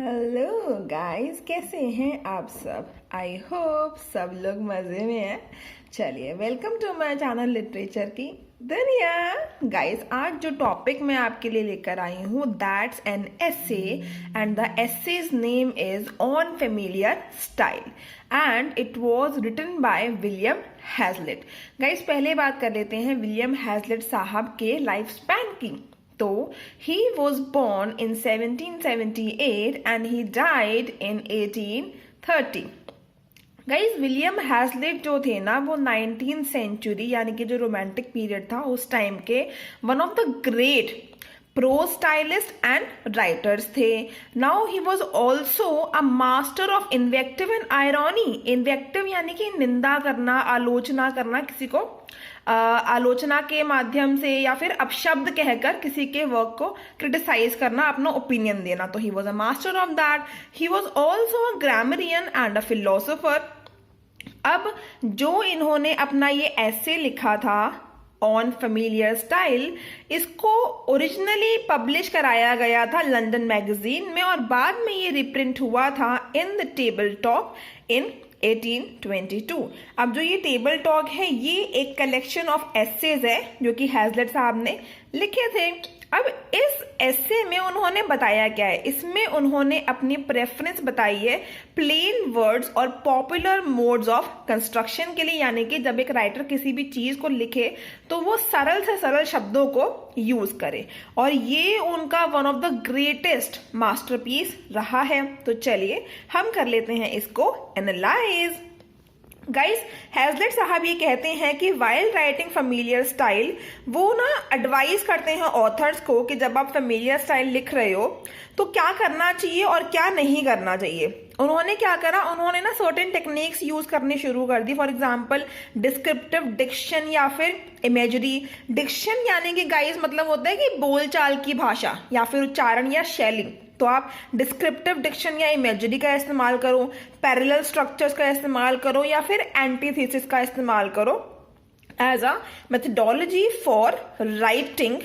Hello guys, कैसे हैं आप सब। आई होप सब लोग मज़े में हैं। चलिए, welcome to my channel literature की दुनिया। गाइस, आज जो टॉपिक मैं आपके लिए लेकर आई हूँ, that's an essay and the essay's name is on familiar style and it was written by William Hazlitt. Guys, पहले बात कर लेते हैं विलियम हैजलिट साहब के लाइफ स्पैन की। तो he was born in 1778 and he died in 1830। Guys, William Hazlitt जो थे ना, वो 19th सेंचुरी यानी कि जो रोमांटिक पीरियड था उस टाइम के one of the great prose stylist and writers थे। Now he was also a master of invective and irony. Invective यानी कि निंदा करना, आलोचना करना, किसी को आलोचना के माध्यम से या फिर अपशब्द कहकर किसी के वर्क को क्रिटिसाइज करना, अपना ओपिनियन देना। तो he was a master of that. He was also a grammarian and a philosopher. अब जो इन्होंने अपना ये ऐसे लिखा था ऑन फेमिलियर स्टाइल, इसको ओरिजिनली पब्लिश कराया गया था लंदन मैगजीन में और बाद में ये रिप्रिंट हुआ था in the table talk in 1822। अब जो ये टेबल टॉक है, ये एक कलेक्शन ऑफ एसेज है जो कि हैजलिट साहब ने लिखे थे। अब इस एसे में उन्होंने बताया क्या है, इसमें उन्होंने अपनी प्रेफरेंस बताई है प्लेन वर्ड्स और पॉपुलर मोड्स ऑफ कंस्ट्रक्शन के लिए। यानी कि जब एक राइटर किसी भी चीज को लिखे तो वो सरल से सरल शब्दों को यूज करे, और ये उनका one of the greatest masterpiece रहा है। तो चलिए हम कर लेते हैं इसको एनालाइज। गाइस, हैजलिट साहब ये कहते हैं कि वाइल राइटिंग फेमिलियर स्टाइल, वो ना एडवाइस करते हैं ऑथर्स को कि जब आप फेमिलियर स्टाइल लिख रहे हो तो क्या करना चाहिए और क्या नहीं करना चाहिए। उन्होंने क्या करा, उन्होंने ना सर्टेन टेक्निक्स यूज करनी शुरू कर दी। फॉर एग्जांपल डिस्क्रिप्टिव डिक्शन या फिर इमेजरी डिक्शन, यानी कि गाइस मतलब होता है कि बोलचाल की भाषा या फिर उच्चारण या शैली। तो आप डिस्क्रिप्टिव डिक्शन या इमेजरी का इस्तेमाल करो, पैरेलल स्ट्रक्चर्स का इस्तेमाल करो या फिर एंटीथेसिस का इस्तेमाल करो as a methodology for writing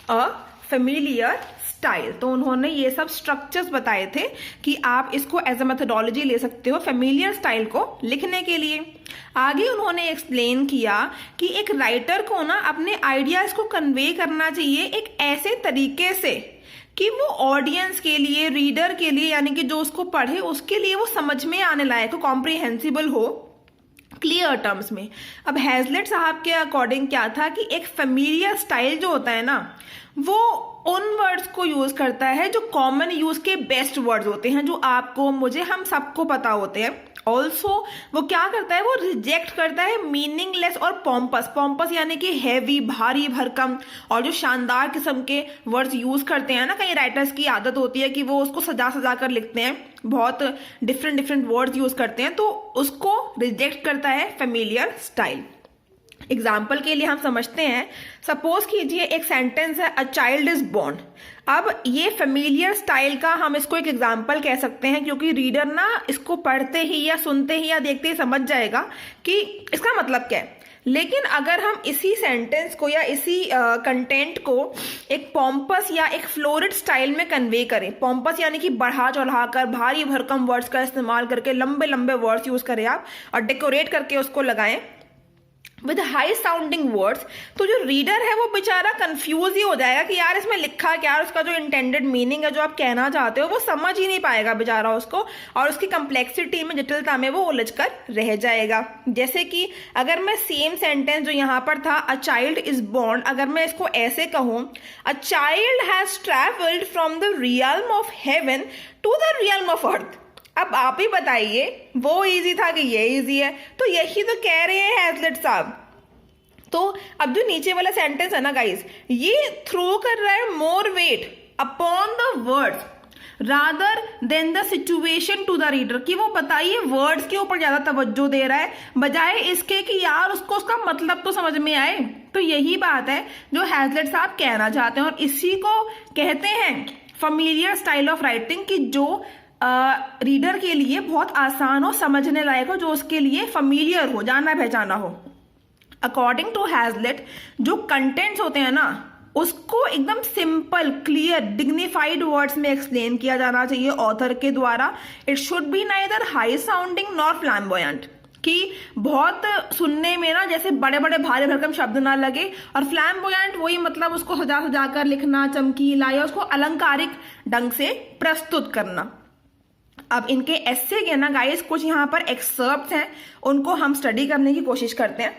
a familiar style. तो उन्होंने ये सब स्ट्रक्चर्स बताए थे कि आप इसको एज अ मेथडोलॉजी ले सकते हो फेमिलियर स्टाइल को लिखने के लिए। आगे उन्होंने एक्सप्लेन किया कि एक राइटर को ना अपने आइडियाज को कन्वे करना चाहिए एक ऐसे तरीके से कि वो ऑडियंस के लिए, रीडर के लिए, यानी कि जो उसको पढ़े उसके लिए वो समझ में आने लायक हो, कॉम्प्रिहेंसिबल हो, क्लियर टर्म्स में। अब हैजलिट साहब के अकॉर्डिंग क्या था कि एक फेमिलियर स्टाइल जो होता है ना, वो उन वर्ड्स को यूज करता है जो कॉमन यूज के बेस्ट वर्ड्स होते हैं, जो आपको, मुझे, हम सबको पता होते हैं। ऑल्सो वो क्या करता है, वो रिजेक्ट करता है मीनिंगलेस और पॉम्पस यानी कि हैवी, भारी भरकम और जो शानदार किस्म के वर्ड्स यूज करते हैं ना। कई राइटर्स की आदत होती है कि वो उसको सजा सजा कर लिखते हैं, बहुत डिफरेंट वर्ड्स यूज करते हैं, तो उसको रिजेक्ट करता है फेमिलियर स्टाइल। एग्जाम्पल के लिए हम समझते हैं, सपोज कीजिए एक सेंटेंस है, अ चाइल्ड इज बोर्न। अब ये फेमिलियर स्टाइल का हम इसको एक एग्जाम्पल कह सकते हैं, क्योंकि रीडर ना इसको पढ़ते ही या सुनते ही या देखते ही समझ जाएगा कि इसका मतलब क्या है। लेकिन अगर हम इसी सेंटेंस को या इसी कंटेंट को एक पॉम्पस या एक फ्लोरिड स्टाइल में कन्वे करें, पॉम्पस यानी कि बढ़ा चढ़ा कर, भारी भरकम वर्ड्स का इस्तेमाल करके, लंबे लंबे वर्ड्स यूज करें आप और डेकोरेट करके उसको लगाएं विद हाई साउंडिंग वर्ड्स, तो जो रीडर है वो बेचारा कंफ्यूज ही हो जाएगा कि यार इसमें लिखा क्या है, उसका जो इंटेंडेड मीनिंग है, जो आप कहना चाहते हो, वो समझ ही नहीं पाएगा बेचारा उसको, और उसकी कम्प्लेक्सिटी में, जटिलता में वो उलझ कर रह जाएगा। जैसे कि अगर मैं सेम सेंटेंस जो यहाँ पर था, अ चाइल्ड इज बोर्न, अगर मैं इसको ऐसे कहूँ, a child has travelled from the realm of heaven to the realm of earth. अब आप ही बताइए, वो इजी था कि ये इजी है? तो यही तो कह रहे हैं हैजलिट साहब। तो अब जो नीचे वाला सेंटेंस है ना गाइस, ये थ्रो कर रहा है more weight upon the words rather than the situation to the reader, कि वो बताइए वर्ड्स के ऊपर ज्यादा तवज्जो दे रहा है बजाय इसके कि यार उसको उसका मतलब तो समझ में आए। तो यही बात है जो हैजलिट साहब कहना चाहते हैं, और इसी को कहते हैं फेमिलियर स्टाइल ऑफ राइटिंग, कि जो रीडर के लिए बहुत आसान हो, समझने लायक हो, जो उसके लिए फेमिलियर हो, जाना पहचाना हो। अकॉर्डिंग टू हैजलिट, जो कंटेंट्स होते हैं ना, उसको एकदम सिंपल, क्लियर, डिग्निफाइड वर्ड्स में एक्सप्लेन किया जाना चाहिए ऑथर के द्वारा. It should be neither high sounding nor flamboyant, कि बहुत सुनने में ना जैसे बड़े बड़े भारी भरकम शब्द ना लगे, और फ्लैम्बोयंट वही मतलब उसको सजा सजाकर लिखना, चमकीला, या उसको अलंकारिक ढंग से प्रस्तुत करना. अब इनके एस्से के ना गाइस कुछ यहाँ पर एक्सर्प्ट हैं, उनको हम स्टडी करने की कोशिश करते हैं.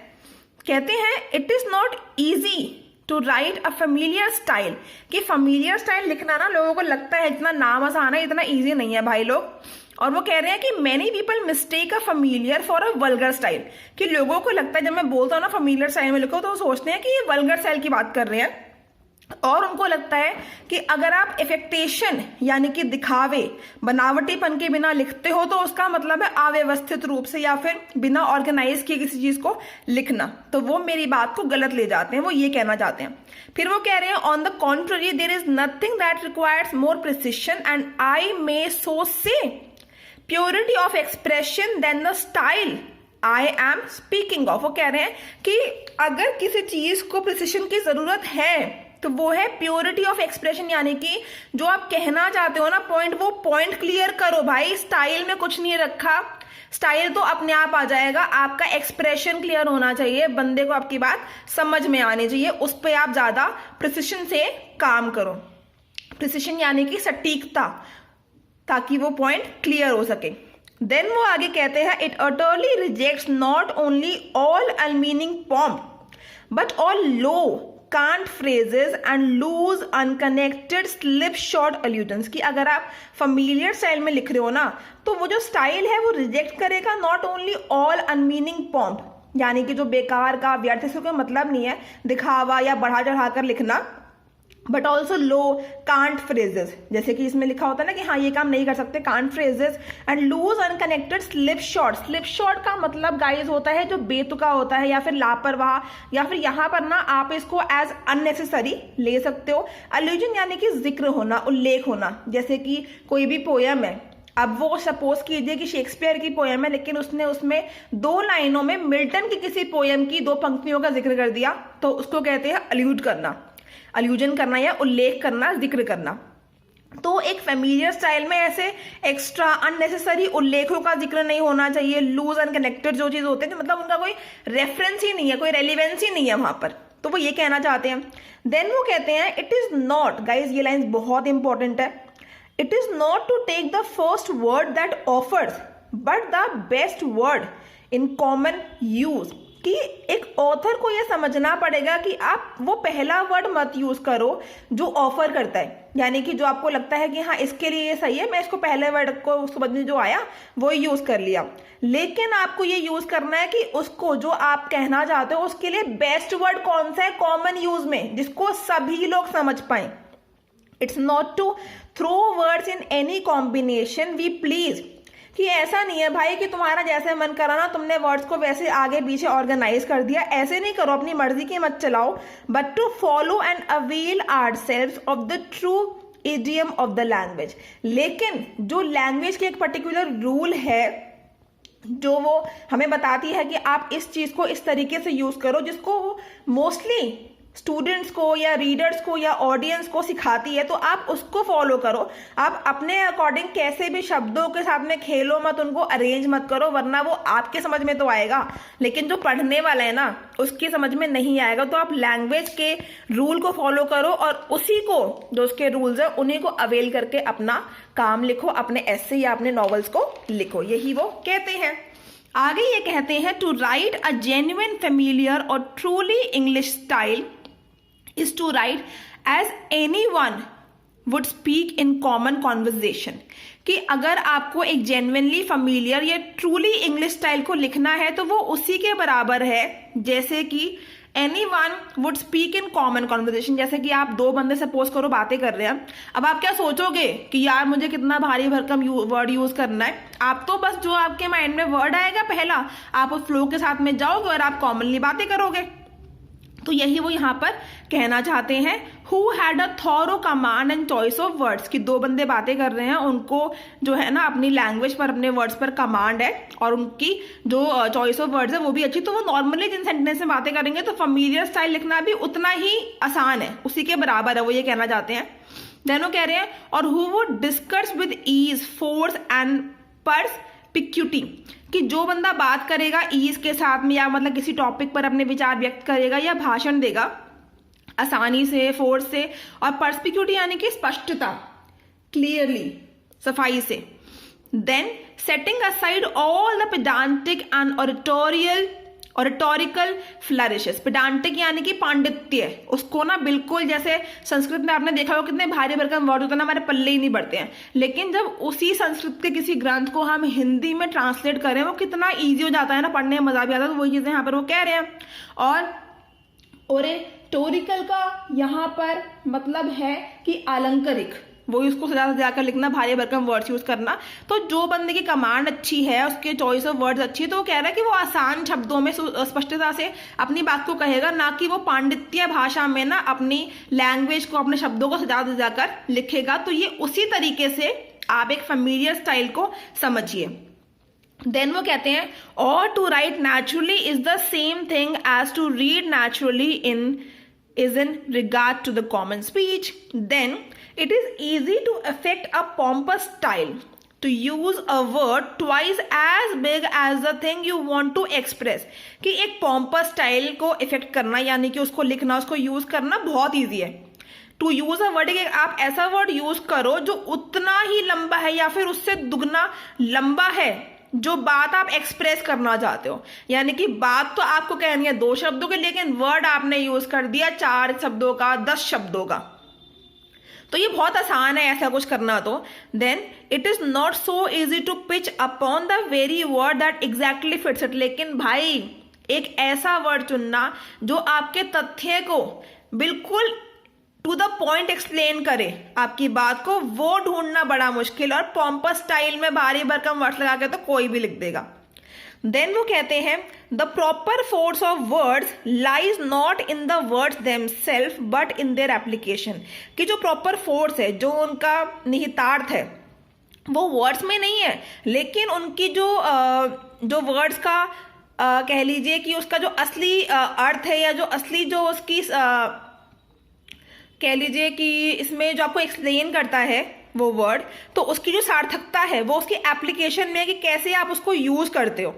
कहते हैं it is not easy to write a familiar style, कि फेमिलियर स्टाइल लिखना ना लोगों को लगता है इतना नाम आसान है, इतना इजी नहीं है भाई लोग. और वो कह रहे हैं कि many people mistake a familiar for a vulgar style, कि लोगों को लगता है जब मैं बोलता हूँ ना फेमिलियर स्टाइल में लिखो तो वो सोचते हैं कि ये वल्गर स्टाइल की बात कर रहे हैं. और उनको लगता है कि अगर आप इफेक्टेशन यानी कि दिखावे, बनावटीपन के बिना लिखते हो तो उसका मतलब है अव्यवस्थित रूप से या फिर बिना ऑर्गेनाइज किए किसी चीज को लिखना. तो वो मेरी बात को गलत ले जाते हैं, वो ये कहना चाहते हैं. फिर वो कह रहे हैं on the contrary there is nothing that requires more precision and I may so say purity of expression than the style I am speaking of. वो कह रहे हैं कि अगर किसी चीज को प्रिसिशन की जरूरत है तो वो है प्योरिटी ऑफ एक्सप्रेशन, यानी कि जो आप कहना चाहते हो ना पॉइंट, वो पॉइंट क्लियर करो भाई. स्टाइल में कुछ नहीं रखा, स्टाइल तो अपने आप आ जाएगा, आपका एक्सप्रेशन क्लियर होना चाहिए, बंदे को आपकी बात समझ में आनी चाहिए, उस पर आप ज्यादा प्रिसिशन से काम करो. प्रिसिशन यानी कि सटीकता, ताकि वो पॉइंट क्लियर हो सके. देन वो आगे कहते हैं it utterly rejects not only all unmeaning pomp but all low cant phrases and loose unconnected slip short allusions, की अगर आप फेमिलियर स्टाइल में लिख रहे हो ना तो वो जो स्टाइल है वो रिजेक्ट करेगा not only all unmeaning pomp, यानी कि जो बेकार का व्यर्थ से कोई मतलब नहीं है दिखावा या बढ़ा चढ़ाकर लिखना, but also low cant phrases, जैसे कि इसमें लिखा होता है ना कि हाँ ये काम नहीं कर सकते, cant phrases and loose unconnected slip short. Slip short का मतलब गाइज होता है जो बेतुका होता है या फिर लापरवाह, या फिर यहाँ पर ना आप इसको एज अननेसेसरी ले सकते हो. अलूजन यानी कि जिक्र होना, उल्लेख होना, जैसे कि कोई भी पोयम है, अब वो सपोज कीजिए कि शेक्सपियर की पोयम है लेकिन उसने उसमें 2 लाइनों में मिल्टन की किसी पोयम की 2 पंक्तियों का जिक्र कर दिया, तो उसको कहते हैं अलूड करना, अलूजन करना या उल्लेख करना, जिक्र करना. तो एक फेमिलियर स्टाइल में ऐसे एक्स्ट्रा अननेसेसरी उल्लेखों का जिक्र नहीं होना चाहिए. लूज अनकनेक्टेड जो चीज होते हैं मतलब उनका कोई रेफरेंस ही नहीं है, कोई रेलिवेंस ही नहीं है वहां पर, तो वो ये कहना चाहते हैं. देन वो कहते हैं इट इज नॉट, गाइज ये लाइन बहुत इंपॉर्टेंट है, it is not to take the first word that offers but the best word in common use, कि एक ऑथर को यह समझना पड़ेगा कि आप वो पहला वर्ड मत यूज करो जो ऑफर करता है, यानी कि जो आपको लगता है कि हाँ इसके लिए ये सही है, मैं इसको पहले वर्ड को उसके बदले जो आया वो यूज कर लिया. लेकिन आपको ये यूज करना है कि उसको जो आप कहना चाहते हो उसके लिए बेस्ट वर्ड कौन सा है कॉमन यूज में, जिसको सभी लोग समझ पाए. It's not to throw words in any combination we please, कि ऐसा नहीं है भाई कि तुम्हारा जैसे मन करा ना तुमने वर्ड्स को वैसे आगे पीछे ऑर्गेनाइज कर दिया, ऐसे नहीं करो, अपनी मर्जी की मत चलाओ, but to follow and avail ourselves of the true idiom of the language. लेकिन जो लैंग्वेज की एक पर्टिकुलर रूल है जो वो हमें बताती है कि आप इस चीज को इस तरीके से यूज करो, जिसको मोस्टली स्टूडेंट्स को या रीडर्स को या ऑडियंस को सिखाती है, तो आप उसको फॉलो करो. आप अपने अकॉर्डिंग कैसे भी शब्दों के साथ में खेलो मत, उनको अरेंज मत करो, वरना वो आपके समझ में तो आएगा लेकिन जो पढ़ने वाला है ना उसकी समझ में नहीं आएगा. तो आप लैंग्वेज के रूल को फॉलो करो और उसी को जो उसके रूल्स है उन्हीं को अवेल करके अपना काम लिखो, अपने एस्से या अपने नॉवेल्स को लिखो, यही वो कहते हैं. आगे ये कहते हैं to write a genuine familiar और truly English style is to write as anyone would speak in common conversation, कि अगर आपको एक जेन्युइनली फेमिलियर या ट्रूली इंग्लिश स्टाइल को लिखना है तो वो उसी के बराबर है जैसे कि anyone would speak in common conversation. जैसे कि आप 2 बंदे सपोज करो बातें कर रहे हैं, अब आप क्या सोचोगे कि यार मुझे कितना भारी भरकम वर्ड यूज करना है, आप तो बस जो आपके माइंड में वर्ड आएगा पहला आप उस फ्लो के साथ में जाओगे और आप कॉमनली बातें करोगे. तो यही वो यहाँ पर कहना चाहते हैं। Who had a thorough command and choice of words, कि दो बंदे बातें कर रहे हैं, उनको जो है ना अपनी लैंग्वेज पर, अपने वर्ड्स पर कमांड है और उनकी जो चॉइस ऑफ वर्ड्स है वो भी अच्छी। तो वो नॉर्मली जिन सेंटेंस में बातें करेंगे तो फैमिलियर स्टाइल लिखना भी उतना ही आसान है, उसी के बराबर है, वो ये कहना चाहते हैं। देन वो कह रहे हैं और who would discuss with ease force and perspicuity, कि जो बंदा बात करेगा ईज के साथ में या मतलब किसी टॉपिक पर अपने विचार व्यक्त करेगा या भाषण देगा आसानी से, फोर्स से, और पर्सपिक्यूटी यानी कि स्पष्टता, क्लियरली, सफाई से। Then setting aside all the pedantic and oratorical flourishes, pedantic यानी कि पांडित्य, उसको ना बिल्कुल, जैसे संस्कृत में आपने देखा हो कितने भारी भरकम वर्ड होते हैं ना, हमारे पल्ले ही नहीं बढ़ते हैं, लेकिन जब उसी संस्कृत के किसी ग्रंथ को हम हिंदी में ट्रांसलेट करें वो कितना ईजी हो जाता है ना, पढ़ने में मजा भी आता है। तो वही चीजें यहाँ पर वो कह रहे हैं। और ओरेटोरिकल का यहाँ पर मतलब है कि अलंकारिक, वही उसको सजा कर लिखना, भारी भरकम वर्ड्स यूज करना। तो जो बंदे की कमांड अच्छी है, उसके चॉइस ऑफ वर्ड्स अच्छी है, तो वो कह रहा है कि वो आसान शब्दों में स्पष्टता से अपनी बात को कहेगा, ना कि वो पांडित्य भाषा में ना अपनी लैंग्वेज को, अपने शब्दों को सजा कर लिखेगा। तो ये उसी तरीके से आप एक फेमिलियर स्टाइल को समझिए। देन वो कहते हैं और to write naturally is the same thing as to read naturally is in regard to the common speech. Then it is easy to affect a pompous style, to use a word twice as big as the thing you want to express, कि एक pompous style को effect करना यानी कि उसको लिखना, उसको use करना बहुत ईजी है। टू यूज अ वर्ड, आप ऐसा वर्ड यूज करो जो उतना ही लंबा है या फिर उससे दुगना लंबा है जो बात आप एक्सप्रेस करना चाहते हो। यानी कि बात तो आपको कहनी है 2 शब्दों के, लेकिन वर्ड आपने यूज कर दिया 4 शब्दों का, 10 शब्दों का। तो ये बहुत आसान है ऐसा कुछ करना। तो then it is not so easy to pitch upon the very word that exactly fits it, लेकिन भाई एक ऐसा वर्ड चुनना जो आपके तथ्य को बिल्कुल टू द पॉइंट एक्सप्लेन करे आपकी बात को, वो ढूंढना बड़ा मुश्किल। और पॉम्पस स्टाइल में भारी भरकम वर्ड्स लगा के तो कोई भी लिख देगा। देन वो कहते हैं the proper force of words lies not in the words themselves but in their application, कि जो प्रॉपर फोर्स है, जो उनका निहितार्थ है, वो वर्ड्स में नहीं है, लेकिन उनकी जो वर्ड्स का कह लीजिए कि उसका जो असली अर्थ है, या जो असली जो उसकी कह लीजिए कि इसमें जो आपको एक्सप्लेन करता है वो वर्ड, तो उसकी जो सार्थकता है वो उसकी एप्लीकेशन में है कि कैसे आप उसको यूज करते हो।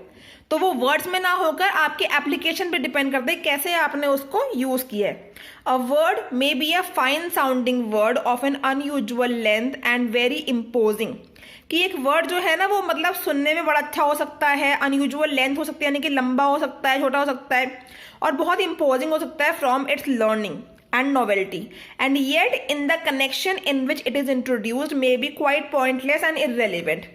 तो वो वर्ड्स में ना होकर आपके एप्लीकेशन पे डिपेंड करता है कैसे आपने उसको यूज किया है। A word may be a fine sounding word of N unusual length and very imposing, कि एक वर्ड जो है ना वो मतलब सुनने में बड़ा अच्छा हो सकता है, अनयूजुअल लेंथ हो सकती है यानी कि लंबा हो सकता है, छोटा हो सकता है, और बहुत इम्पोजिंग हो सकता है from its learning and novelty, and yet in the connection in which it is introduced may be quite pointless and irrelevant.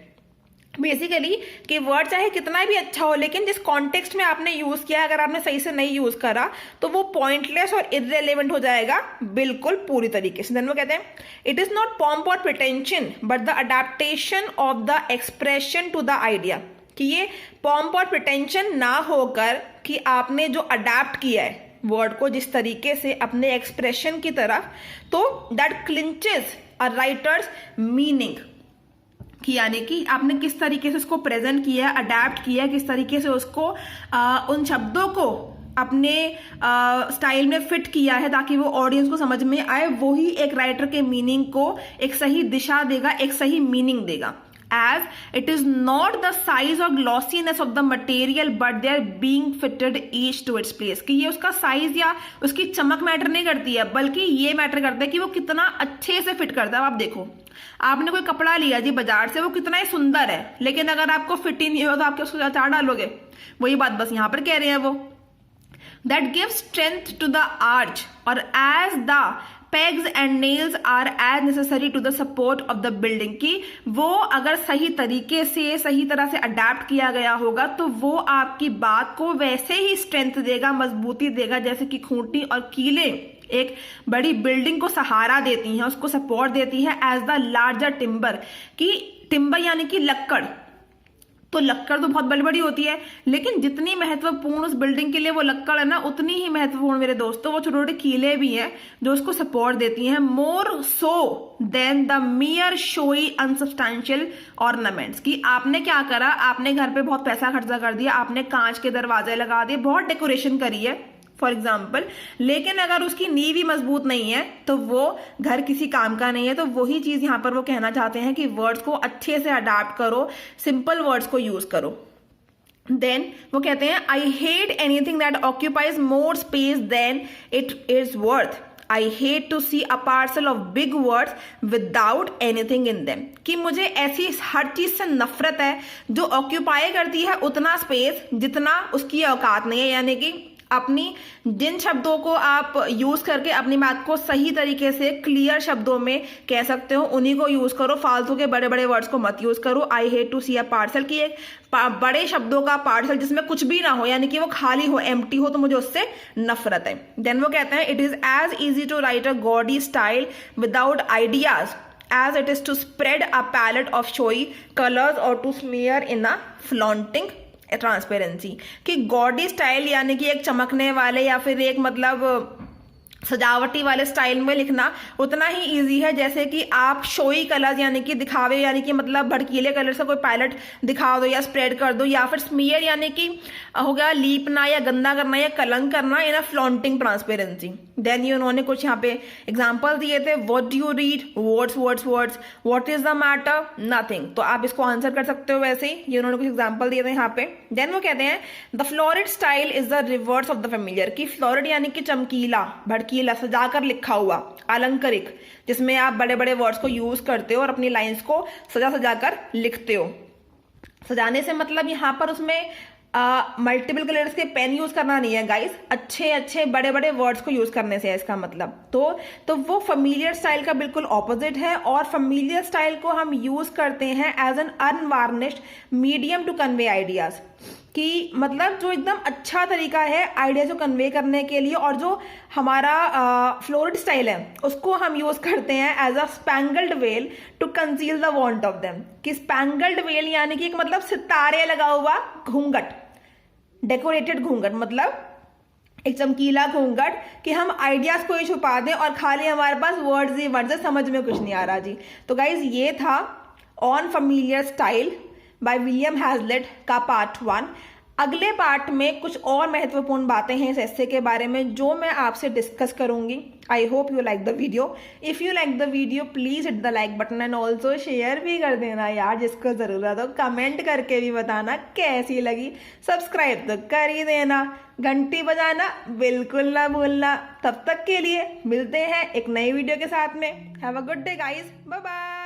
Basically कि वर्ड चाहे कितना भी अच्छा हो, लेकिन जिस कॉन्टेक्स्ट में आपने यूज किया, अगर आपने सही से नहीं यूज करा तो वो पॉइंटलेस और इररेलेवेंट हो जाएगा बिल्कुल पूरी तरीके से। देन वो कहते हैं इट इज नॉट पॉम्प और pretension but the adaptation of the expression to the idea, कि ये पॉम्प और प्रिटेंशन ना होकर कि आपने जो अडेप्ट किया है वर्ड को जिस तरीके से अपने एक्सप्रेशन की तरफ, तो दैट क्लिंचेस अ राइटर्स मीनिंग, कि यानी कि आपने किस तरीके से उसको प्रेजेंट किया, अडेप्ट किया, किस तरीके से उसको उन शब्दों को अपने स्टाइल में फिट किया है ताकि वो ऑडियंस को समझ में आए, वही एक राइटर के मीनिंग को एक सही दिशा देगा, एक सही मीनिंग देगा। As it is not the size or glossiness of the material but they are being fitted each to its place, कि ये उसका साइज या उसकी चमक मैटर नहीं करती है, बल्कि ये मैटर करता है कि वो कितना अच्छे से फिट करता है। आप देखो, आपने कोई कपड़ा लिया जी बाजार से, वो कितना ही सुंदर है, लेकिन अगर आपको फिट ही नहीं हो तो आप उसको अचार डालोगे। वही बात बस यहाँ पर कह रहे हैं वो, that gives strength to the arch or as the pegs and nails are as necessary to the support of the building, कि वो अगर सही तरीके से, सही तरह से अडेप्ट किया गया होगा तो वो आपकी बात को वैसे ही स्ट्रेंथ देगा, मजबूती देगा, जैसे कि खूंटी और कीले एक बड़ी बिल्डिंग को सहारा देती हैं, उसको सपोर्ट देती है। एज द लार्जर टिम्बर, कि टिम्बर यानी कि लक्कड़, तो लक्कड़ तो बहुत बड़ी बड़ी होती है, लेकिन जितनी महत्वपूर्ण उस बिल्डिंग के लिए वो लक्कड़ है ना, उतनी ही महत्वपूर्ण मेरे दोस्तों वो छोटे छोटे कीले भी हैं जो उसको सपोर्ट देती हैं, more so than the mere showy unsubstantial ornaments. कि आपने क्या करा, आपने घर पे बहुत पैसा खर्चा कर दिया, आपने कांच के दरवाजे लगा दिए, बहुत डेकोरेशन करी है फॉर एग्जाम्पल, लेकिन अगर उसकी नींव ही मजबूत नहीं है तो वो घर किसी काम का नहीं है। तो वही चीज यहाँ पर वो कहना चाहते हैं कि वर्ड्स को अच्छे से अडाप्ट करो, सिंपल वर्ड्स को यूज करो। देन वो कहते हैं I hate anything that occupies more space than it is worth. I hate to see a parcel of big words without anything in them. कि मुझे ऐसी हर चीज से नफरत है जो ऑक्यूपाई करती है उतना स्पेस जितना उसकी औकात नहीं है। यानी कि अपनी जिन शब्दों को आप यूज करके अपनी बात को सही तरीके से क्लियर शब्दों में कह सकते हो उन्हीं को यूज करो, फालतू के बड़े बड़े वर्ड्स को मत यूज करो। I hate to see a parcel, की एक बड़े शब्दों का पार्सल जिसमें कुछ भी ना हो, यानी कि वो खाली हो, एम्प्टी हो, तो मुझे उससे नफरत है। देन वो कहते हैं it is as easy to write a gaudy style without ideas as it is to spread a palette of showy colors or to smear in a flaunting transparency. कि गॉडी स्टाइल यानी कि एक चमकने वाले या फिर एक मतलब सजावटी वाले स्टाइल में लिखना उतना ही इजी है जैसे कि आप शोई कलर्स यानी कि दिखावे, यानी कि मतलब भड़कीले कलर से कोई पैलेट दिखा दो या स्प्रेड कर दो, या फिर स्मीयर यानी कि हो गया लीपना या गंदा करना या कलंक करना इन अ फ्लॉन्टिंग ट्रांसपेरेंसी। देन ये उन्होंने कुछ यहाँ पे एग्जाम्पल दिए थे, what do you read, words words words, what is the matter, nothing. तो आप इसको आंसर कर सकते हो वैसे ही, ये उन्होंने कुछ एग्जाम्पल दिए थे यहाँ पे। देन वो कहते हैं the fluoride style is the reverse of the familiar. की फ्लोरिड यानी कि चमकीला, भड़कीला, सजाकर लिखा हुआ, अलंकारिक, जिसमें आप बड़े बड़े वर्ड्स को यूज करते हो और अपनी लाइंस को सजा सजाकर लिखते हो। सजाने से मतलब यहाँ पर उसमें मल्टीपल कलर्स के पेन यूज करना नहीं है गाइस, अच्छे अच्छे बड़े बड़े वर्ड्स को यूज करने से है इसका मतलब। तो वो फेमिलियर स्टाइल का बिल्कुल ऑपोजिट है, और फेमिलियर स्टाइल को हम यूज करते हैं as an unvarnished medium to convey ideas. कि मतलब जो एकदम अच्छा तरीका है आइडिया को कन्वे करने के लिए, और जो हमारा फ्लोरिड स्टाइल है उसको हम यूज करते हैं as a spangled veil to conceal the want of them. कि स्पैंगल्ड वेल यानी कि एक मतलब सितारे लगा हुआ घूंघट, डेकोरेटेड घूंघट, मतलब एक चमकीला घूंघट, कि हम आइडियाज को ही छुपा दें और खाली हमारे पास वर्ड्स ही वर्ड्स है, समझ में कुछ नहीं आ रहा जी। तो गाइज ये था on familiar style bye William Hazlitt का पार्ट 1। अगले पार्ट में कुछ और महत्वपूर्ण बातें हैं इस एस्से के बारे में जो मैं आपसे डिस्कस करूंगी। I hope you like the video. If you like the video please hit the like button and also share भी कर देना यार जिसको जरूरत हो, कमेंट करके भी बताना कैसी लगी, सब्सक्राइब तो कर ही देना, घंटी बजाना बिल्कुल ना भूलना। तब तक के लिए मिलते हैं एक नई वीडियो के साथ में। Have a good day guys, bye bye.